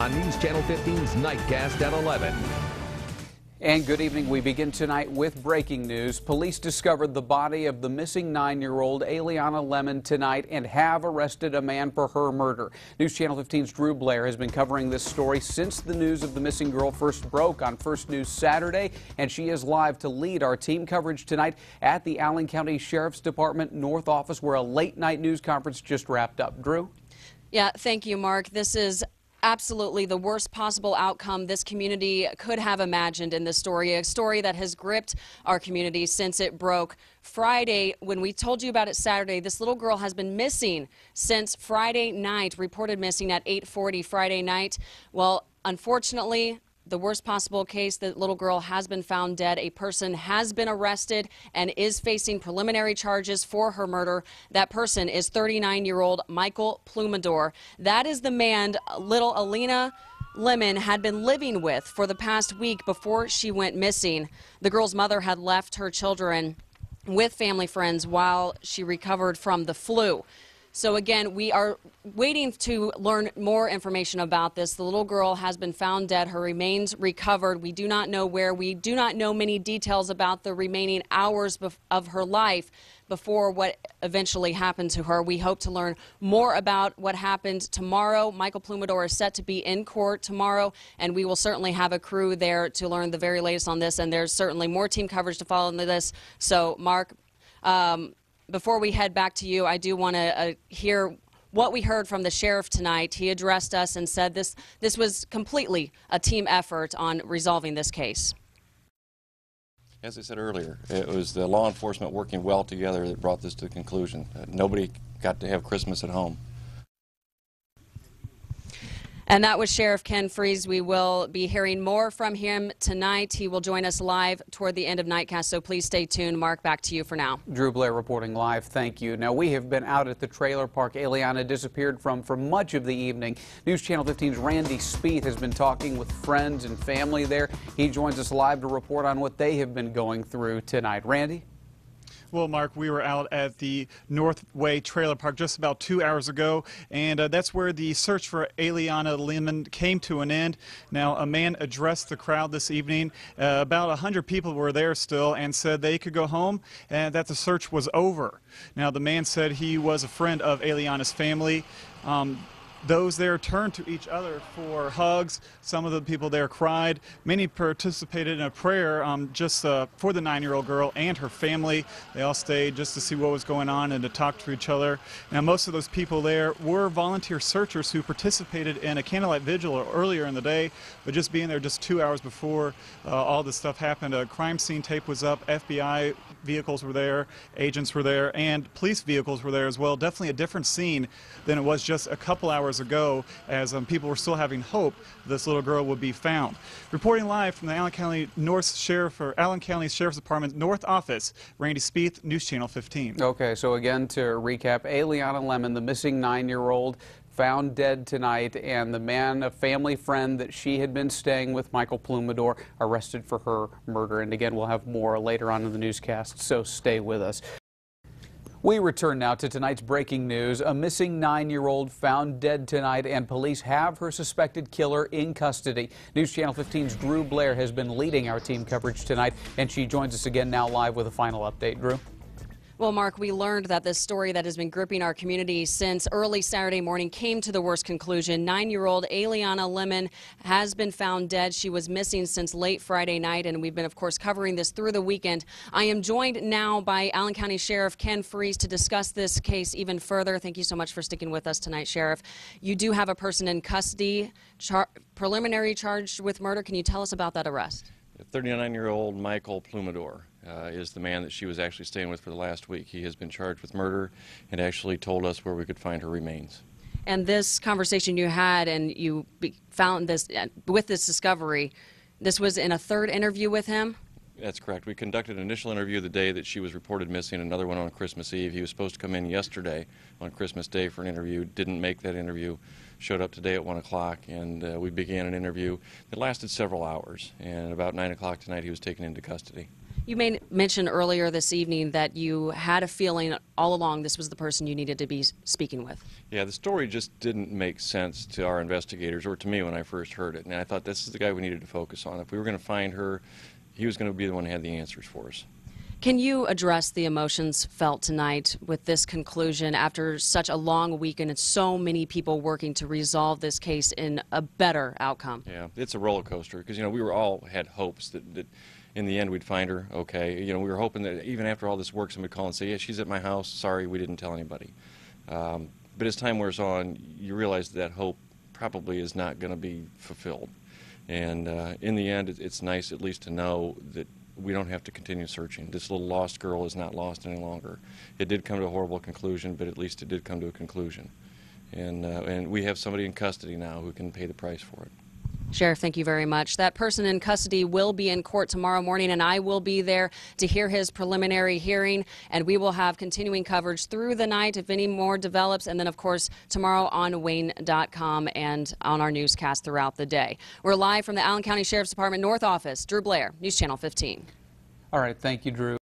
On News Channel 15's Nightcast at 11. And good evening. We begin tonight with breaking news. Police discovered the body of the missing 9-year-old Aliana Lemon tonight and have arrested a man for her murder. News Channel 15's Drew Blair has been covering this story since the news of the missing girl first broke on First News Saturday, and she is live to lead our team coverage tonight at the Allen County Sheriff's Department North Office, where a late-night news conference just wrapped up. Drew? Yeah, thank you, Mark. This is absolutely the worst possible outcome this community could have imagined in this story, a story that has gripped our community since it broke Friday. When we told you about it Saturday, this little girl has been missing since Friday night, reported missing at 8:40 Friday night. Well, unfortunately, the worst possible case, the little girl has been found dead. A person has been arrested and is facing preliminary charges for her murder. That person is 39-year-old Michael Plumador. That is the man little Aliana Lemon had been living with for the past week before she went missing. The girl's mother had left her children with family friends while she recovered from the flu. So again, we are waiting to learn more information about this. The little girl has been found dead. Her remains recovered. We do not know where. We do not know many details about the remaining hours of her life before what eventually happened to her. We hope to learn more about what happened tomorrow. Michael Plumador is set to be in court tomorrow, and we will certainly have a crew there to learn the very latest on this. And there's certainly more team coverage to follow into this. So, Mark, before we head back to you, I do want to hear what we heard from the sheriff tonight. He addressed us and said this was completely a team effort on resolving this case. As I said earlier, it was the law enforcement working well together that brought this to a conclusion. Nobody got to have Christmas at home. And that was Sheriff Ken Freeze. We will be hearing more from him tonight. He will join us live toward the end of Nightcast, so please stay tuned. Mark, back to you for now. Drew Blair reporting live. Thank you. Now, we have been out at the trailer park Aliana disappeared from for much of the evening. News Channel 15's Randy Spieth has been talking with friends and family there. He joins us live to report on what they have been going through tonight. Randy? Well, Mark, we were out at the Northway Trailer Park just about 2 hours ago, and that's where the search for Aliana Lemon came to an end. Now, a man addressed the crowd this evening. About 100 people were there still and said they could go home and that the search was over. Now, the man said he was a friend of Aliana's family. Those there turned to each other for hugs. Some of the people there cried. Many participated in a prayer just for the 9-year-old girl and her family. They all stayed just to see what was going on and to talk to each other. Now, most of those people there were volunteer searchers who participated in a candlelight vigil earlier in the day, but just being there just 2 hours before all this stuff happened, a crime scene tape was up. FBI vehicles were there, agents were there, and police vehicles were there as well. Definitely a different scene than it was just a couple hours ago, as people were still having hope this little girl would be found. Reporting live from the Allen County Allen County Sheriff's Department North Office, Randy Spieth, News Channel 15. Okay, so again, to recap, Aliana Lemon, the missing 9-year-old, found dead tonight, and the man, a family friend that she had been staying with, Michael Plumador, arrested for her murder. And again, we'll have more later on in the newscast, so stay with us. We return now to tonight's breaking news. A missing 9-year-old found dead tonight, and police have her suspected killer in custody. News Channel 15's Drew Blair has been leading our team coverage tonight, and she joins us again now live with a final update. Drew? Well, Mark, we learned that this story that has been gripping our community since early Saturday morning came to the worst conclusion. 9-year-old Aliana Lemon has been found dead. She was missing since late Friday night, and we've been, of course, covering this through the weekend. I am joined now by Allen County Sheriff Ken Freeze to discuss this case even further. Thank you so much for sticking with us tonight, Sheriff. You do have a person in custody, preliminary charged with murder. Can you tell us about that arrest? 39-year-old Michael Plumador is the man that she was actually staying with for the last week. He has been charged with murder and actually told us where we could find her remains. And this conversation you had, and you found this with this discovery, this was in a third interview with him? That's correct. We conducted an initial interview the day that she was reported missing, another one on Christmas Eve. He was supposed to come in yesterday on Christmas Day for an interview, didn't make that interview, showed up today at 1 o'clock, and we began an interview that lasted several hours. And about 9 o'clock tonight, he was taken into custody. You mentioned earlier this evening that you had a feeling all along this was the person you needed to be speaking with. Yeah, the story just didn't make sense to our investigators or to me when I first heard it. And I thought this is the guy we needed to focus on. If we were going to find her, he was going to be the one who had the answers for us. Can you address the emotions felt tonight with this conclusion after such a long weekend and so many people working to resolve this case in a better outcome? Yeah, it's a roller coaster because, you know, we were all had hopes that in the end we'd find her okay. You know, we were hoping that even after all this work, somebody would call and say, yeah, she's at my house. Sorry, we didn't tell anybody. But as time wears on, you realize that hope probably is not going to be fulfilled. And in the end, it's nice at least to know that we don't have to continue searching. This little lost girl is not lost any longer. It did come to a horrible conclusion, but at least it did come to a conclusion. And we have somebody in custody now who can pay the price for it. Sheriff, thank you very much. That person in custody will be in court tomorrow morning, and I will be there to hear his preliminary hearing, and we will have continuing coverage through the night if any more develops, and then, of course, tomorrow on Wayne.com and on our newscast throughout the day. We're live from the Allen County Sheriff's Department North Office. Drew Blair, News Channel 15. All right, thank you, Drew.